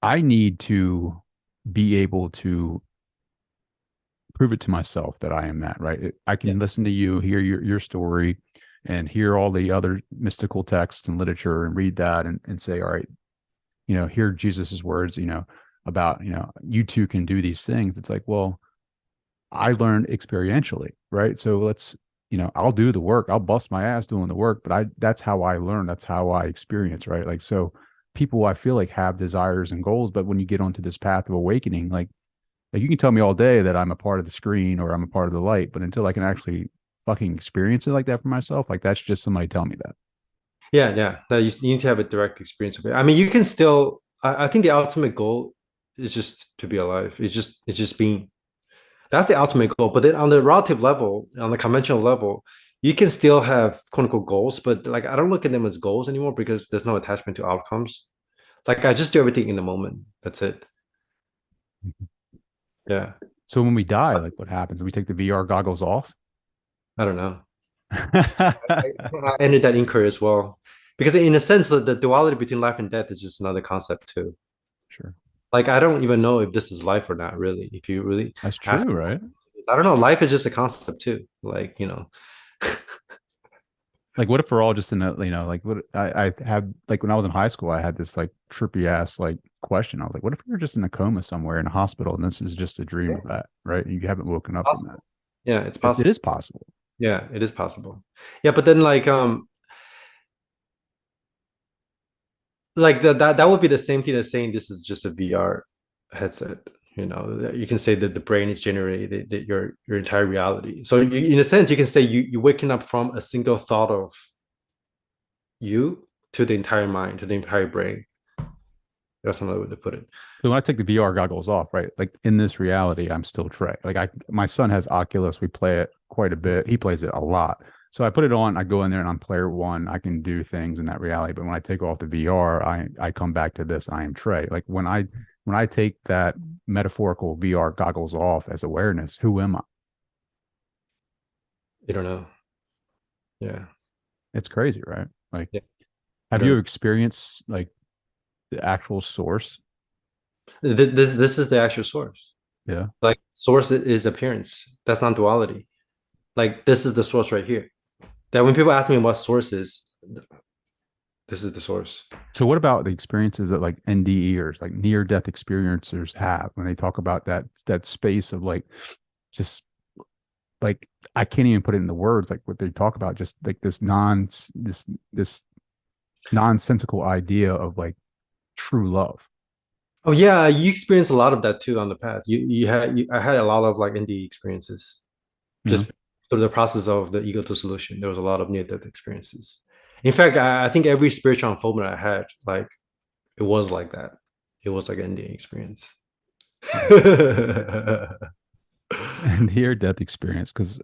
I need to be able to prove it to myself that I am that, right? I Yeah. can listen to you, hear your story, and hear all the other mystical text and literature and read that and say, all right, hear Jesus's words, about, you too can do these things. It's like, well, I learned experientially, right? So I'll do the work. I'll bust my ass doing the work, but that's how I learn. That's how I experience, right? Like, so people I feel like have desires and goals, but when you get onto this path of awakening, like Like you can tell me all day that I'm a part of the screen or I'm a part of the light, but until I can actually fucking experience it like that for myself, like that's just somebody telling me that. Yeah, yeah. That you need to have a direct experience of it. I mean, you can still. I think the ultimate goal is just to be alive. It's just being. That's the ultimate goal. But then on the relative level, on the conventional level, you can still have quote unquote goals, but like I don't look at them as goals anymore because there's no attachment to outcomes. Like I just do everything in the moment. That's it. Yeah. So when we die, like what happens? We take the VR goggles off. I don't know. I ended that inquiry as well. Because in a sense, the duality between life and death is just another concept too. Sure. Like I don't even know if this is life or not, really. If you really That's ask true, me, right? I don't know. Life is just a concept too. Like what if we're all just in a, like what I have like when I was in high school, I had this like trippy ass like question. I was like, what if we were just in a coma somewhere in a hospital and this is just a dream Yeah, of that, right? You haven't woken up from that. possible. Yeah, it's It possible. is possible. Yeah, it is possible. Yeah, but then like that would be the same thing as saying this is just a VR headset. You can say that the brain is generating your entire reality. So in a sense, you can say you're waking up from a single thought of you to the entire mind, to the entire brain. That's another way to put it. So when I take the VR goggles off, right? Like in this reality, I'm still Trey. Like my son has Oculus. We play it quite a bit. He plays it a lot. So I put it on. I go in there and I'm player one. I can do things in that reality. But when I take off the VR, I come back to this. I am Trey. Like when I take that metaphorical VR goggles off as awareness, who am I? You don't know. Yeah. It's crazy, right? Like, Yeah. You have don't you know. experienced like the actual source? This is the actual source. Yeah. Like source is appearance. That's not duality. Like this is the source right here. That when people ask me what source is, this is the source. So what about the experiences that like NDEers, like near death experiencers have when they talk about that space of like just like I can't even put it into words like what they talk about, just like this nonsensical idea of like true love. Oh yeah, you experience a lot of that too on the path. I had a lot of like indie experiences Yeah. just through the process of the ego to solution. There was a lot of near death experiences. In fact, I think every spiritual unfoldment I had, like it was like that. It was like an indie experience. Wow. And near death experience, because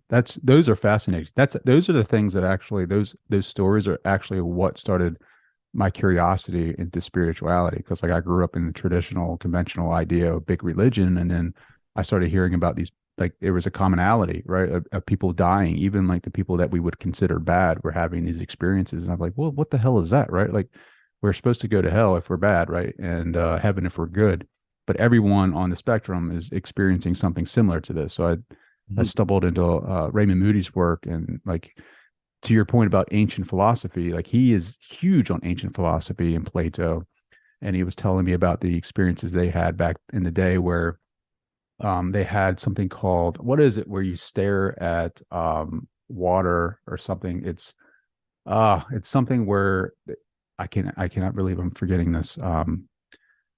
that's those are fascinating. Those are the things that actually those stories are actually what started my curiosity into spirituality because like I grew up in the traditional conventional idea of big religion and then I started hearing about these like there was a commonality right of people dying even like the people that we would consider bad were having these experiences and I'm like well what the hell is that right like we're supposed to go to hell if we're bad right and heaven if we're good but everyone on the spectrum is experiencing something similar to this so I stumbled into Raymond Moody's work and like to your point about ancient philosophy, like he is huge on ancient philosophy and Plato. And he was telling me about the experiences they had back in the day where they had something called, what is it, where you stare at water or something. It's something where I cannot believe I'm forgetting this.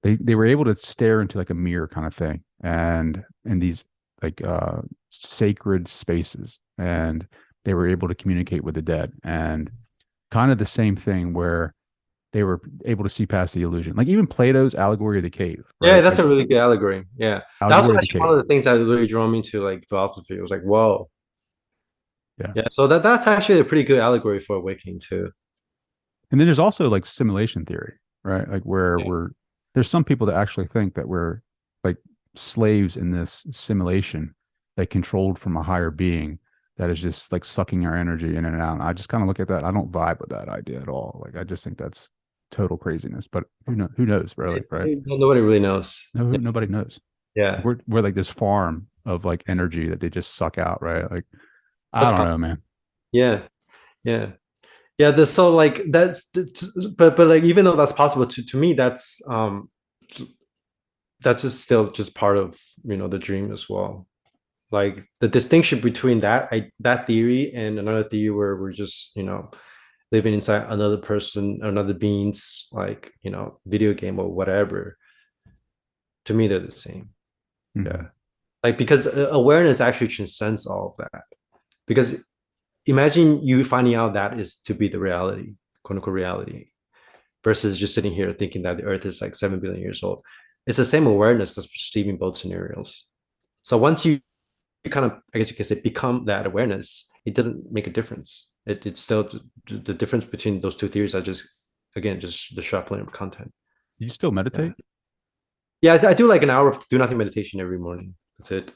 They were able to stare into like a mirror kind of thing and in these like sacred spaces and they were able to communicate with the dead and kind of the same thing where they were able to see past the illusion like even Plato's allegory of the cave Yeah, right that's like a really good allegory. Yeah. That was allegory of the actually one cave of the things that really drew me to like philosophy. It was like, whoa. yeah Yeah. So that's actually a pretty good allegory for awakening too. and then there's also like simulation theory right like where Yeah. there's some people that actually think that we're like slaves in this simulation that controlled from a higher being that is just like sucking our energy in and out. And I just kind of look at that. I don't vibe with that idea at all. Like I just think that's total craziness. But who knows, really, right? Nobody really knows. No, Yeah. nobody knows. Yeah. We're like this farm of like energy that they just suck out, right? Like I That's don't fine. know, man. Yeah. Yeah. Yeah. So like but like even though that's possible to me, that's just still just part of the dream as well. Like the distinction between that theory and another theory where we're just living inside another person, another being's like video game or whatever. To me, they're the same. Hmm. Yeah. Like because awareness actually transcends all of that. Because imagine you finding out that is to be the reality, quote unquote reality, versus just sitting here thinking that the earth is like 7 billion years old. It's the same awareness that's perceiving both scenarios. So once you kind of, I guess you can say, become that awareness, it doesn't make a difference. It's still the difference between those two theories are just, again, just the shuffling of content. You still Yeah. meditate? Yeah, I do like an hour of do nothing meditation every morning. That's it.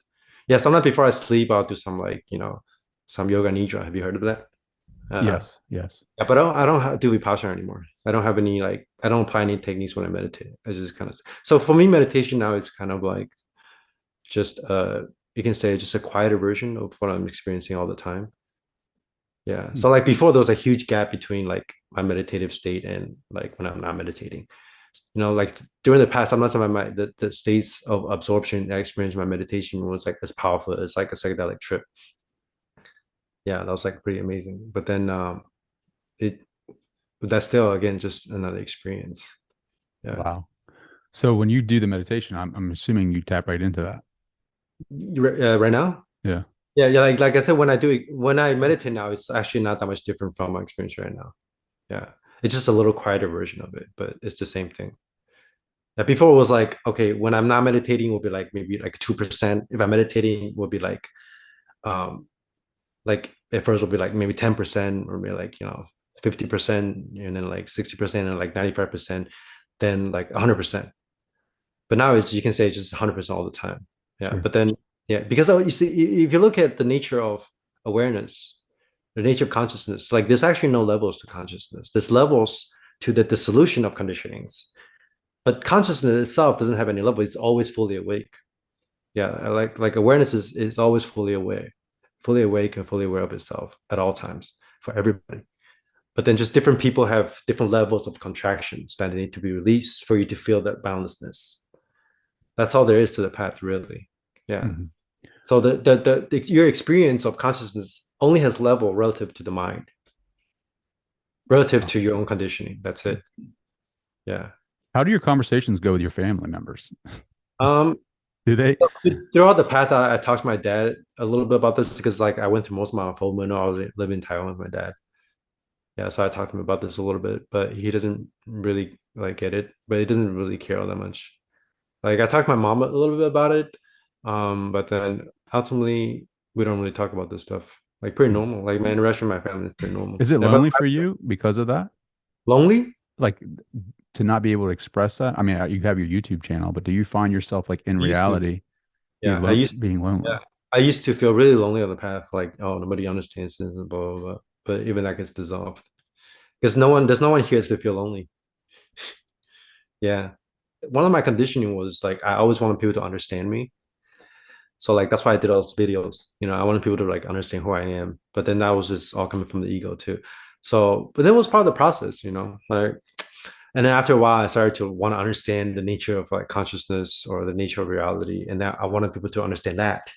Yeah, sometimes before I sleep, I'll do some like, some yoga nidra. Have you heard of that? Uh, Yes, yes. yeah, but I don't do Vipassana anymore. I don't have any like, I don't apply any techniques when I meditate. I just kind of, so for me, meditation now is kind of like just, you can say just a quieter version of what I'm experiencing all the time. Yeah. Hmm. So like before, there was a huge gap between like my meditative state and like when I'm not meditating. Like during the past, I'm not saying the states of absorption I experienced in my meditation was like as powerful as like a psychedelic trip. Yeah, that was like pretty amazing. But then it but that's still again just another experience. Yeah. Wow. So when you do the meditation, I'm assuming you tap right into that. Right now? Yeah. Yeah, yeah. Like I said, when I meditate now, it's actually not that much different from my experience right now. Yeah, it's just a little quieter version of it, but it's the same thing. Yeah, before it was like, okay, when I'm not meditating, will be like maybe like 2%. If I'm meditating, will be um, like at first will be like maybe 10%, or maybe like 50%, and then like 60%, and like 95%, then like 100%. But now it's, you can say it's just 100% all the time. Yeah, Sure. but then yeah, because you see, if you look at the nature of awareness, the nature of consciousness, like there's actually no levels to consciousness. There's levels to the dissolution of conditionings, but consciousness itself doesn't have any level. It's always fully awake. Yeah, like awareness is always fully awake and fully aware of itself at all times for everybody. But then just different people have different levels of contractions that need to be released for you to feel that boundlessness. That's all there is to the path, really. Yeah. Hmm. So your experience of consciousness only has level relative to the mind, relative Wow. to your own conditioning. That's it. Yeah. How do your conversations go with your family members? Um, Do they? Throughout the path, I talked to my dad a little bit about this because like I went through most of my unfoldment. I was living in Taiwan with my dad. Yeah, so I talked to him about this a little bit, but he doesn't really like get it, but he doesn't really care all that much. Like I talked to my mom a little bit about it, but then ultimately we don't really talk about this stuff. Like pretty normal. Like my interaction with my family is pretty normal. Is it Yeah, but lonely for you because of that? lonely? Like to not be able to express that? I mean, you have your YouTube channel, but do you find yourself like in I used to. reality Yeah, being yeah, lonely? I used to feel really lonely on the path. Like, oh, nobody understands this and blah blah blah. But even that gets dissolved because there's no one here to feel lonely. Yeah, one of my conditioning was like I always wanted people to understand me. So like that's why I did all those videos. I wanted people to like understand who I am. But then that was just all coming from the ego too. So, but then it was part of the process, like, and then after a while, I started to want to understand the nature of like consciousness or the nature of reality, and that I wanted people to understand that.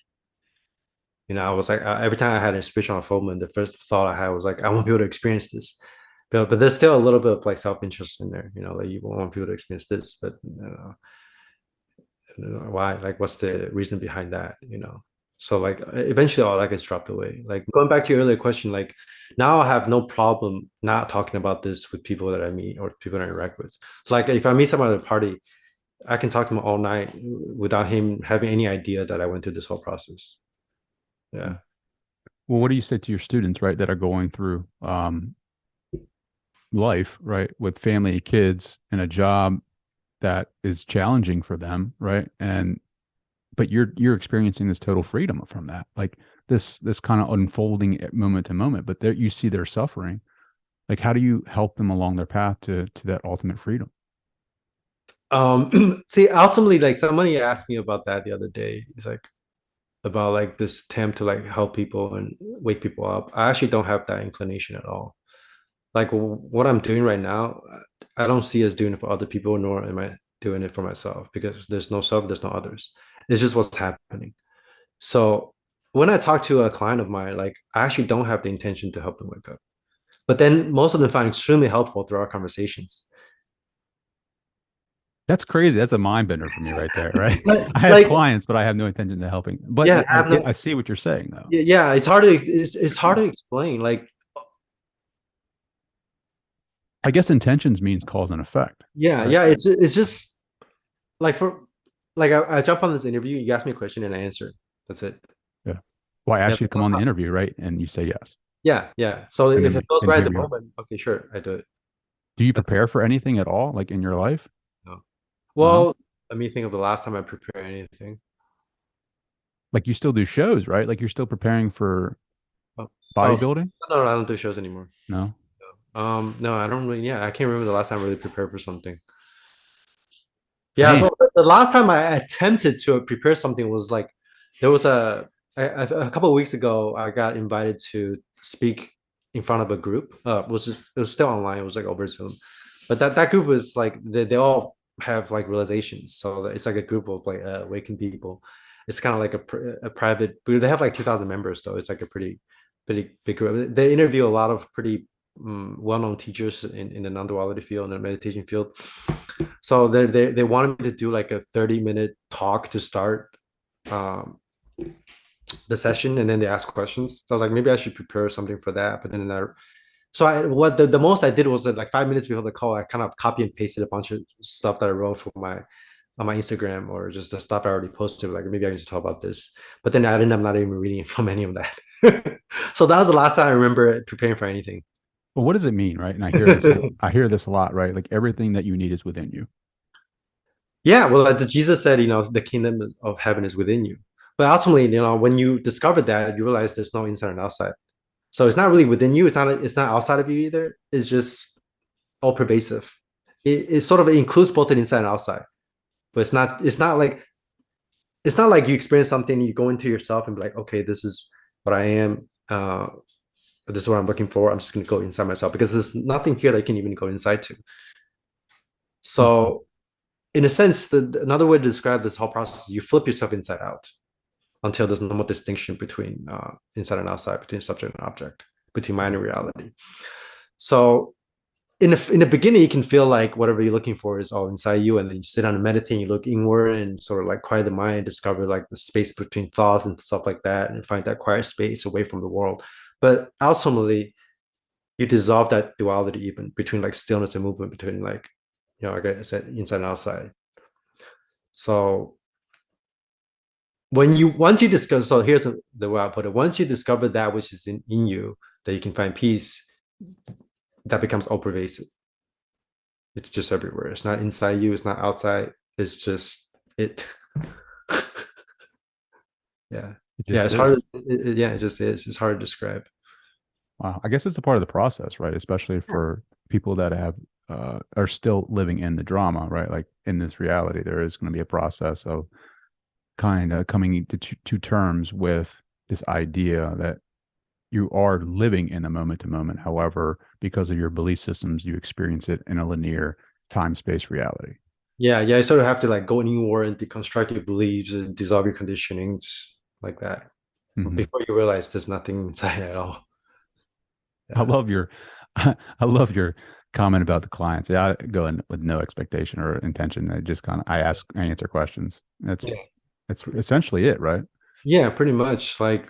I was like, every time I had a spiritual unfoldment, the first thought I had was like, I want people to experience this. But there's still a little bit of like self-interest in there, like you want people to experience this, but why? Like, what's the reason behind that? So like eventually all that gets dropped away. Like going back to your earlier question, like now I have no problem not talking about this with people that I meet or people that I interact with. So like if I meet someone at a party, I can talk to him all night without him having any idea that I went through this whole process. Yeah. Well, what do you say to your students, right, that are going through life, right, with family, kids, and a job that is challenging for them, right? And but you're experiencing this total freedom from that, like this kind of unfolding moment to moment. But there you see their suffering. Like, how do you help them along their path to that ultimate freedom? See, ultimately, like somebody asked me about that the other day. It's like about like this attempt to like help people and wake people up. I actually don't have that inclination at all. Like what I'm doing right now, I don't see as doing it for other people, nor am I doing it for myself because there's no self, there's no others. It's just what's happening. So when I talk to a client of mine, like I actually don't have the intention to help them wake up. But then most of them find extremely helpful through our conversations. That's crazy. That's a mind bender for me right there, right? But I have like, clients, but I have no intention of helping. But yeah, I have no, I see what you're saying though. yeah, it's hard to it's hard to explain. Like, I guess intentions means cause and effect, yeah, right? yeah, it's just like for like I jump on this interview, you ask me a question and I answer. That's it. Yeah. Well, I Yeah, asked you to come on the interview, right? And you say yes. yeah, yeah. So if it feels And right at here the we are. moment, okay, sure, I do it. Do you That's it. prepare for anything at all, like in your life? No. No. Well, let me think of the last time I prepared anything. Like you still do shows, right? Like you're still preparing for Oh, oh, bodybuilding? no, I don't do shows anymore. No. No, I don't really. Yeah, I can't remember the last time I really prepared for something. Yeah, Man, so the last time I attempted to prepare something was like there was a couple of weeks ago. I got invited to speak in front of a group. It was still online. It was like over Zoom, but that group was like they all have like realizations. So it's like a group of like awakened people. It's kind of like a private. But they have like 2,000 members, so it's like a pretty big group. They interview a lot of pretty well-known teachers in the non-duality field and the meditation field. So they wanted me to do like a 30-minute talk to start um, the session, and then they ask questions. So I was like, maybe I should prepare something for that. But then what the most I did was that like 5 minutes before the call, I kind of copy and pasted a bunch of stuff that I wrote for my on my Instagram or just the stuff I already posted. Like maybe I can just talk about this. But then I ended up not even reading from any of that. So that was the last time I remember preparing for anything. well, what does it mean, right? And I hear this a lot, right? Like everything that you need is within you. Yeah, well, like Jesus said, the kingdom of heaven is within you. But ultimately, when you discover that, you realize there's no inside and outside. So it's not really within you. It's not outside of you either. It's just all pervasive. It sort of includes both the inside and outside. But it's not like you experience something, you go into yourself and be like, okay, this is what I am. This is what I'm looking for. I'm just gonna go inside myself because there's nothing here that I can even go inside to. Mhm. So in a sense, another way to describe this whole process is you flip yourself inside out until there's no more distinction between inside and outside, between subject and object, between mind and reality. So in the beginning, you can feel like whatever you're looking for is all inside you, and then you sit down and meditate, and you look inward and sort of like quiet the mind, discover like the space between thoughts and stuff like that, and find that quiet space away from the world. But ultimately, you dissolve that duality even between like stillness and movement, between like like I said, inside and outside. So once you discover, so here's the way I put it: once you discover that which is in you, that you can find peace, that becomes all pervasive. It's just everywhere. It's not inside you. It's not outside. It's just it. Yeah, It yeah. just It's hard. is. Yeah, it just is. It's hard to describe. Wow. I guess it's a part of the process, right? Especially for people that have are still living in the drama, right? Like in this reality, there is going to be a process of kind of coming to terms with this idea that you are living in the moment to moment. However, because of your belief systems, you experience it in a linear time space reality. Yeah, yeah. You sort of have to like go inward and deconstruct your beliefs and dissolve your conditionings like that Mhm. before you realize there's nothing inside at all. I Yeah, love your, I love your comment about the clients. Yeah, I go in with no expectation or intention. I just kind of, I answer questions. yeah, That's essentially it, right? yeah. Pretty much. Like,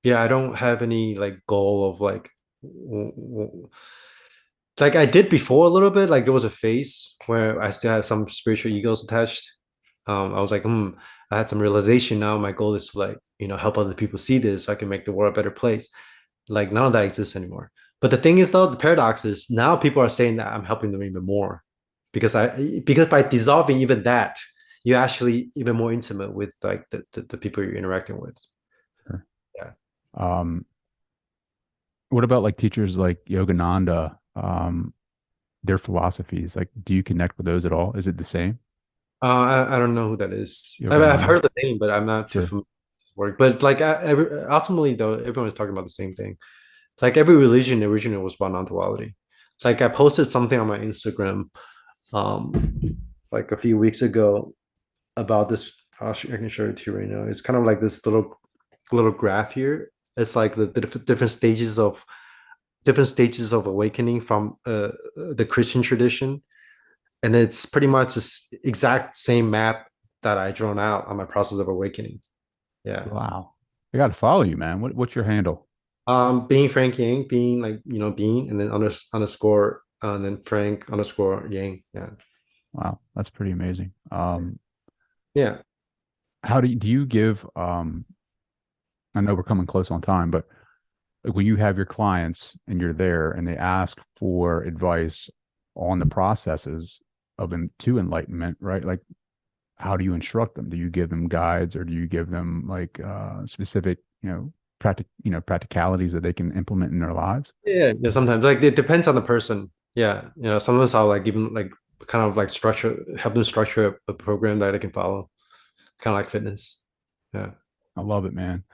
yeah, I don't have any like goal of like like I did before a little bit. Like there was a phase where I still had some spiritual egos attached. I was like, I had some realization now. My goal is to like, help other people see this so I can make the world a better place. Like none of that exists anymore. But the thing is though, the paradox is now people are saying that I'm helping them even more because by dissolving even that, you're actually even more intimate with like the people you're interacting with. Sure. Yeah. Um, what about like teachers like Yogananda? Their philosophies, like, do you connect with those at all? Is it the same? I don't know who that is. I've Yogananda? heard the name, but I'm not too Sure. familiar with his work. But like ultimately, though, everyone is talking about the same thing. Like every religion originally was about non-duality. Like I posted something on my Instagram, um, like a few weeks ago about this. I can show it to you right now. It's kind of like this little graph here. It's like the different stages of awakening from the Christian tradition. And it's pretty much this exact same map that I drawn out on my process of awakening. Yeah. Wow. I got to follow you, man. What's your handle? Being Frank Yang, being like, being, and then underscore, and then Frank underscore Yang. Yeah. Wow, that's pretty amazing. Yeah. How do you give I know we're coming close on time, but like when you have your clients and you're there and they ask for advice on the processes to enlightenment, right? Like how do you instruct them? Do you give them guides or do you give them like specific, practicalities that they can implement in their lives? Yeah. Sometimes like it depends on the person. Yeah. Sometimes I'll like even like kind of like help them structure a program that I can follow, kind of like fitness. Yeah. I love it, man.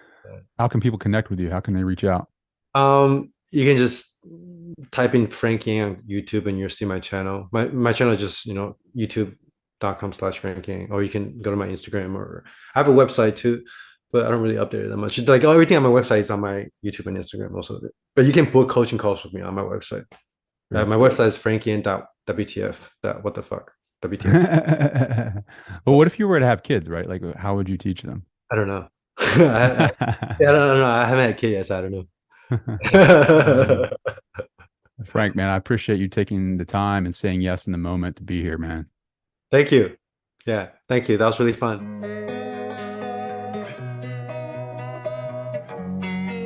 How can people connect with you? How can they reach out? You can just type in Frank Yang on YouTube and you'll see my channel. My channel is just, youtube.com/Frank Yang, or you can go to my Instagram, or I have a website too, but I don't really update it that much. Like everything on my website is on my YouTube and Instagram, most of it. But you can book coaching calls with me on my website. Very My cool. website is frankian.wtf. That what the fuck? WTF. Well, what if you were to have kids, right? Like, how would you teach them? I don't know. I don't know. I haven't had a kid yet, so I don't know. Frank, man, I appreciate you taking the time and saying yes in the moment to be here, man. Thank you. Yeah, thank you. That was really fun.